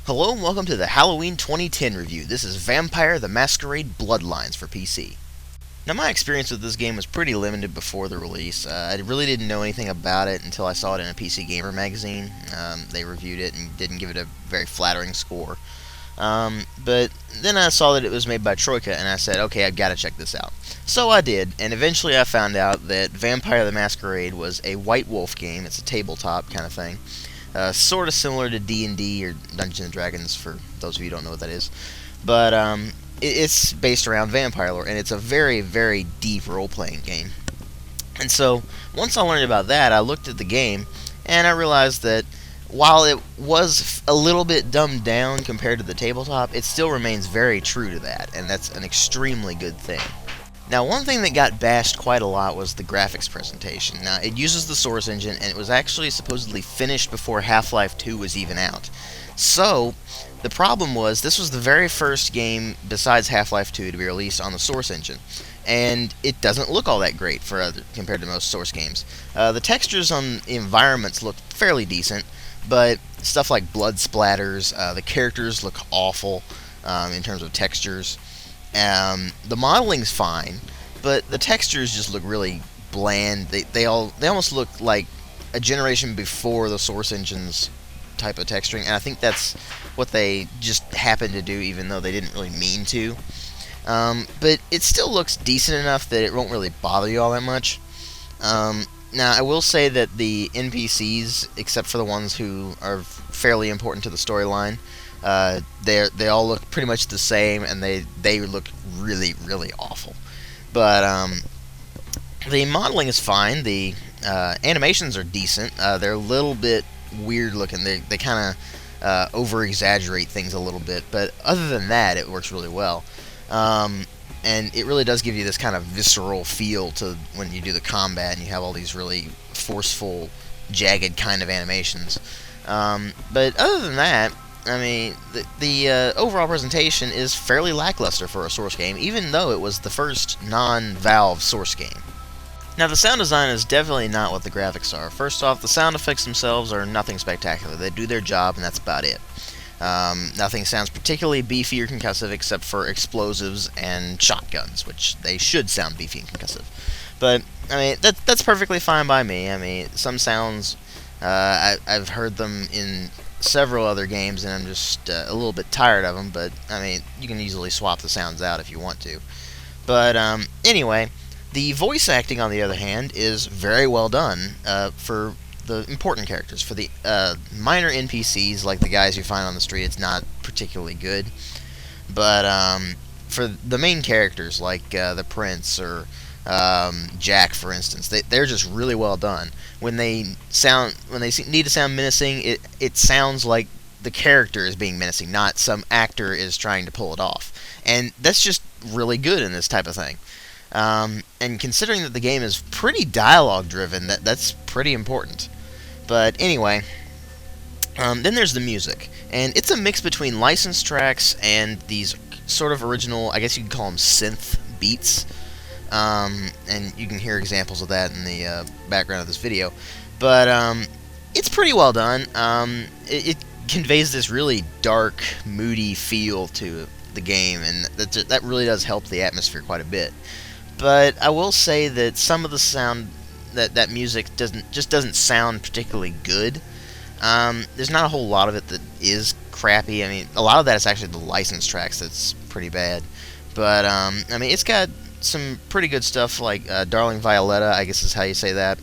Hello and welcome to the Halloween 2010 review. This is Vampire the Masquerade Bloodlines for PC. Now, my experience with this game was pretty limited before the release. I really didn't know anything about it until I saw it in a PC Gamer magazine. They reviewed it and didn't give it a very flattering score. But then I saw that it was made by Troika, and I said, okay, I've got to check this out. So I did, and eventually I found out that Vampire the Masquerade was a White Wolf game. It's a tabletop kind of thing. Sort of similar to D&D or Dungeons & Dragons, for those of you who don't know what that is. But it's based around vampire lore, and it's a very, very deep role-playing game. And so, once I learned about that, I looked at the game, and I realized that while it was a little bit dumbed down compared to the tabletop, it still remains very true to that, and that's an extremely good thing. Now, one thing that got bashed quite a lot was the graphics presentation. Now, it uses the Source engine, and it was actually supposedly finished before Half-Life 2 was even out. So, the problem was, this was the very first game besides Half-Life 2 to be released on the Source engine. And it doesn't look all that great compared to most Source games. The textures on the environments look fairly decent, but stuff like blood splatters, the characters look awful in terms of textures. The modeling's fine, but the textures just look really bland. They almost look like a generation before the Source engine's type of texturing, and I think that's what they just happened to do, even though they didn't really mean to. But it still looks decent enough that it won't really bother you all that much. Now, I will say that the NPCs, except for the ones who are fairly important to the storyline, they all look pretty much the same, and they look really, really awful. But the modeling is fine. The animations are decent. They're a little bit weird looking. They kind of over-exaggerate things a little bit, but other than that, it works really well. And it really does give you this kind of visceral feel to when you do the combat, and you have all these really forceful, jagged kind of animations. But other than that, I mean, the overall presentation is fairly lackluster for a Source game, even though it was the first non-Valve Source game. Now, the sound design is definitely not what the graphics are. First off, the sound effects themselves are nothing spectacular. They do their job, and that's about it. Nothing sounds particularly beefy or concussive except for explosives and shotguns, which they should sound beefy and concussive. But, I mean, that's perfectly fine by me. I mean, some sounds, I've heard them in several other games, and I'm just a little bit tired of them, but, I mean, you can easily swap the sounds out if you want to. But, anyway, the voice acting, on the other hand, is very well done for the important characters. For the minor NPCs, like the guys you find on the street, it's not particularly good. But for the main characters, like the Prince or Jack, for instance, they're just really well done. When they need to sound menacing, it sounds like the character is being menacing, not some actor is trying to pull it off. And that's just really good in this type of thing. And considering that the game is pretty dialogue-driven, that's pretty important. But anyway, then there's the music. And it's a mix between licensed tracks and these sort of original, I guess you could call them synth beats. And you can hear examples of that in the background of this video. But it's pretty well done. It conveys this really dark, moody feel to the game, and that really does help the atmosphere quite a bit. But I will say that some of the sound, that music doesn't sound particularly good. There's not a whole lot of it that is crappy. I mean, a lot of that is actually the licensed tracks that's pretty bad. But I mean, it's got some pretty good stuff like Darling Violetta, I guess is how you say that.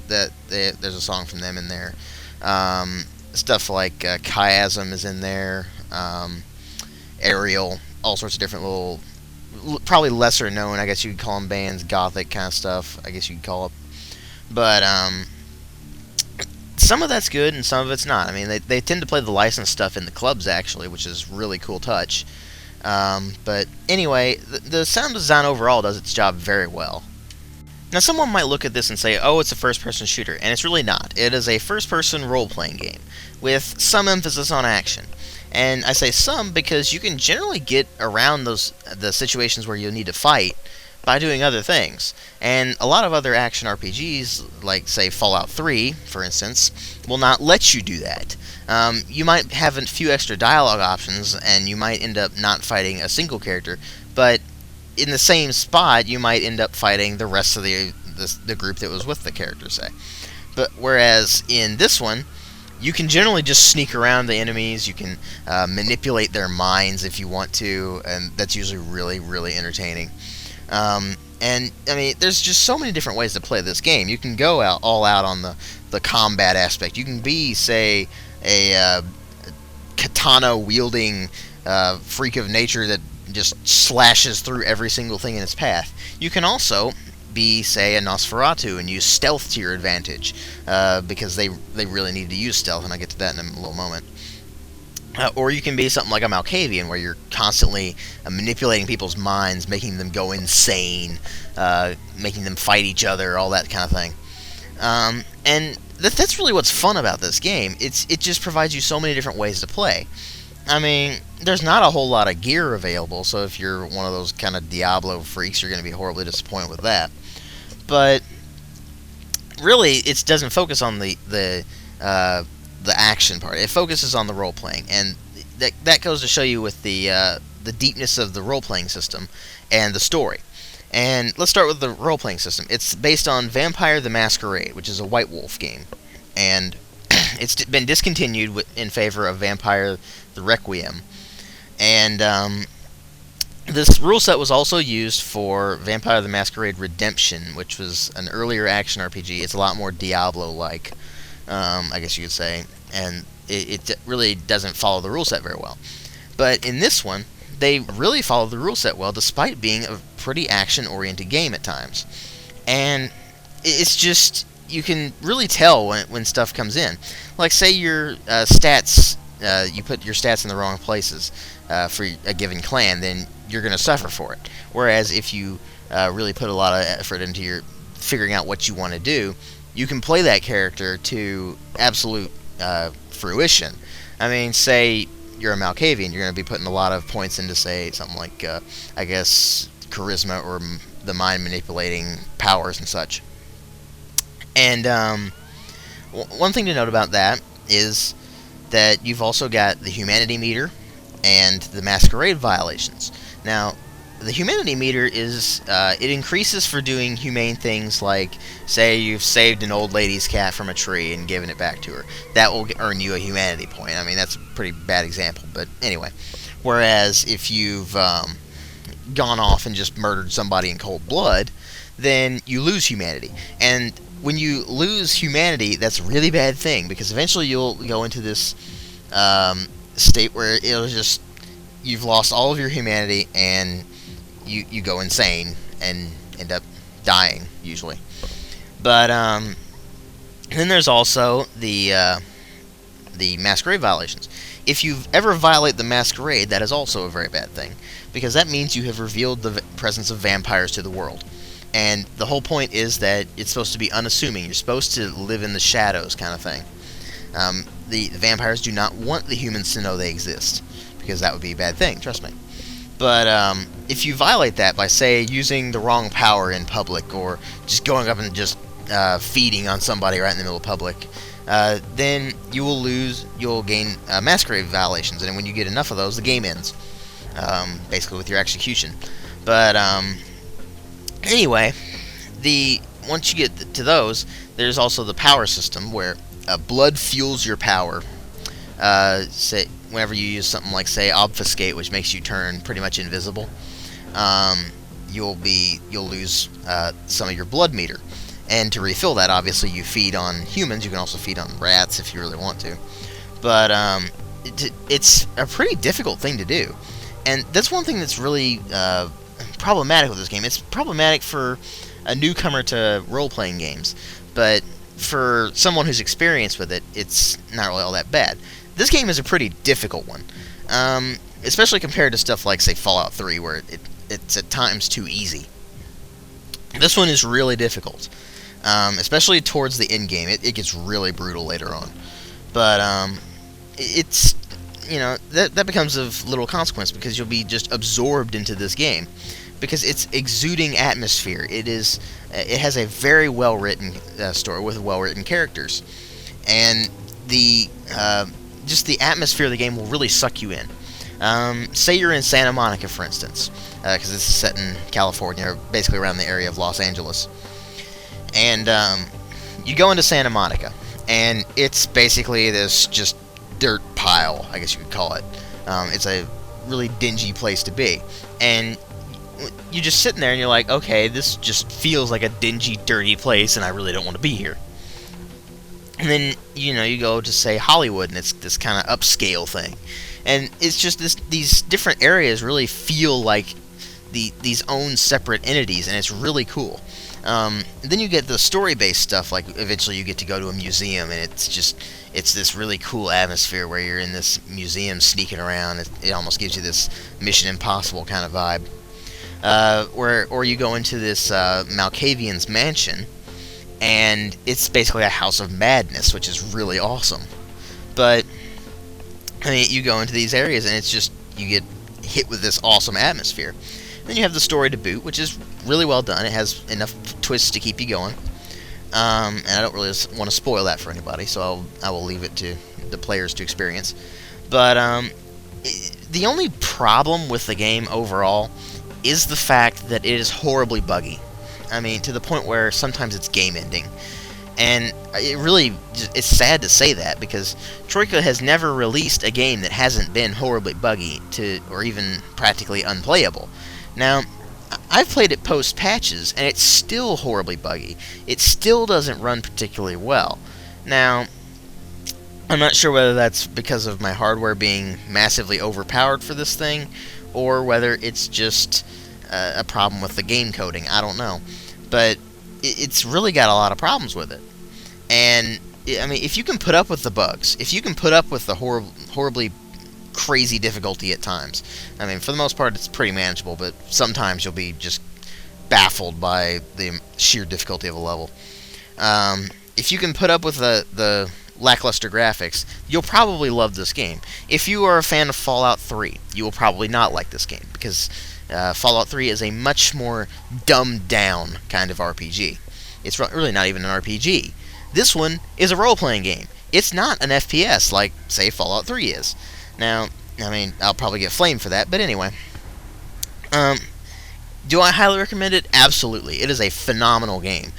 There's a song from them in there. Stuff like Chiasm is in there. Ariel, all sorts of different little, probably lesser known, I guess you could call them bands, gothic kind of stuff, I guess you could call it. But some of that's good and some of it's not. I mean, they tend to play the licensed stuff in the clubs, actually, which is a really cool touch. But anyway, the sound design overall does its job very well. Now, someone might look at this and say, oh, it's a first-person shooter, and it's really not. It is a first-person role-playing game, with some emphasis on action. And I say some because you can generally get around the situations where you'll need to fight by doing other things. And a lot of other action RPGs, like say Fallout 3, for instance, will not let you do that. You might have a few extra dialogue options, and you might end up not fighting a single character, but in the same spot, you might end up fighting the rest of the group that was with the character, say. But whereas in this one, you can generally just sneak around the enemies, you can manipulate their minds if you want to, and that's usually really, really entertaining. And, I mean, there's just so many different ways to play this game. You can go all out on the combat aspect. You can be, say, a katana-wielding freak of nature that just slashes through every single thing in its path. You can also be, say, a Nosferatu and use stealth to your advantage, because they really need to use stealth, and I'll get to that in a little moment. Or you can be something like a Malkavian, where you're constantly manipulating people's minds, making them go insane, making them fight each other, all that kind of thing. And that's really what's fun about this game. It just provides you so many different ways to play. I mean, there's not a whole lot of gear available, so if you're one of those kind of Diablo freaks, you're going to be horribly disappointed with that. But really, it doesn't focus on the action part. It focuses on the role playing, and that goes to show you with the deepness of the role playing system and the story. And let's start with the role playing system. It's based on Vampire the Masquerade, which is a White Wolf game, and it's been discontinued in favor of Vampire the Requiem. And this rule set was also used for Vampire the Masquerade Redemption, which was an earlier action RPG. It's a lot more Diablo-like, I guess you could say, and it really doesn't follow the rule set very well. But in this one, they really follow the rule set well, despite being a pretty action-oriented game at times. And it's just, you can really tell when stuff comes in. Like, say your stats, you put your stats in the wrong places for a given clan, then you're going to suffer for it. Whereas if you really put a lot of effort into your figuring out what you want to do, you can play that character to absolute fruition. I mean, say you're a Malkavian, you're going to be putting a lot of points into, say, something like, I guess, charisma or the mind-manipulating powers and such. And one thing to note about that is that you've also got the humanity meter and the Masquerade violations. Now, the humanity meter is, it increases for doing humane things like, say you've saved an old lady's cat from a tree and given it back to her. That will earn you a humanity point. I mean, that's a pretty bad example, but anyway. Whereas if you've gone off and just murdered somebody in cold blood, then you lose humanity. And when you lose humanity, that's a really bad thing, because eventually you'll go into this state where it'll just, you've lost all of your humanity, and you go insane and end up dying, usually. But then there's also the Masquerade violations. If you ever violate the Masquerade, that is also a very bad thing, because that means you have revealed the presence of vampires to the world. And the whole point is that it's supposed to be unassuming. You're supposed to live in the shadows, kind of thing. The vampires do not want the humans to know they exist, because that would be a bad thing, trust me. But if you violate that by, say, using the wrong power in public, or just going up and just feeding on somebody right in the middle of public, then you'll gain Masquerade violations, and when you get enough of those, the game ends, basically with your execution. But anyway, once you get to those, there's also the power system, where blood fuels your power. Say, whenever you use something like, say, obfuscate, which makes you turn pretty much invisible, you'll lose some of your blood meter. And to refill that, obviously, you feed on humans. You can also feed on rats if you really want to. But it's a pretty difficult thing to do. And that's one thing that's really problematic with this game. It's problematic for a newcomer to role-playing games. But for someone who's experienced with it, it's not really all that bad. This game is a pretty difficult one. Especially compared to stuff like, say, Fallout 3, where it's at times too easy. This one is really difficult. Especially towards the end game. It gets really brutal later on. But it's, that becomes of little consequence, because you'll be just absorbed into this game. because it's exuding atmosphere. It has a very well written story with well written characters, and the just the atmosphere of the game will really suck you in. Say you're in Santa Monica, for instance, because this is set in California, or basically around the area of Los Angeles. And you go into Santa Monica, and it's basically this just dirt pile, I guess you could call it. It's a really dingy place to be. And you're just sitting there, and you're like, okay, this just feels like a dingy, dirty place, and I really don't want to be here. And then, you go to, say, Hollywood, and it's this kind of upscale thing. And it's just these different areas really feel like these own separate entities, and it's really cool. Then you get the story-based stuff, like eventually you get to go to a museum, and it's this really cool atmosphere where you're in this museum sneaking around. It almost gives you this Mission Impossible kind of vibe. Or you go into this Malkavian's mansion, and it's basically a house of madness, which is really awesome. But I mean, you go into these areas, and it's just, you get hit with this awesome atmosphere. Then you have the story to boot, which is really well done. It has enough twists to keep you going. And I don't really want to spoil that for anybody, so I will leave it to the players to experience. But the only problem with the game overall is the fact that it is horribly buggy. I mean, to the point where sometimes it's game-ending. And it's sad to say that, because Troika has never released a game that hasn't been horribly buggy or even practically unplayable. Now, I've played it post-patches, and it's still horribly buggy. It still doesn't run particularly well. Now, I'm not sure whether that's because of my hardware being massively overpowered for this thing, or whether it's just a problem with the game coding. I don't know. But it's really got a lot of problems with it. And, I mean, if you can put up with the bugs, if you can put up with the horribly crazy difficulty at times, I mean, for the most part, it's pretty manageable, but sometimes you'll be just baffled by the sheer difficulty of a level. If you can put up with the lackluster graphics, you'll probably love this game. If you are a fan of Fallout 3, you will probably not like this game, because Fallout 3 is a much more dumbed-down kind of RPG. It's really not even an RPG. This one is a role-playing game. It's not an FPS like, say, Fallout 3 is. Now, I mean, I'll probably get flamed for that, but anyway. Do I highly recommend it? Absolutely. It is a phenomenal game.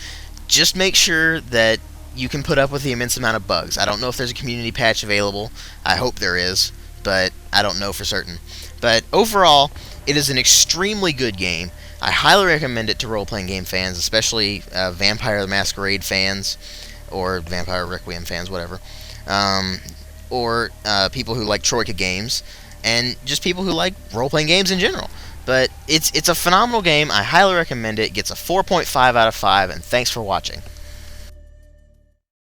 Just make sure that you can put up with the immense amount of bugs. I don't know if there's a community patch available. I hope there is, but I don't know for certain. But overall, it is an extremely good game. I highly recommend it to role-playing game fans, especially Vampire the Masquerade fans, or Vampire Requiem fans, whatever. Or people who like Troika games, and just people who like role-playing games in general. But it's a phenomenal game. I highly recommend it. It gets a 4.5 out of 5, and thanks for watching.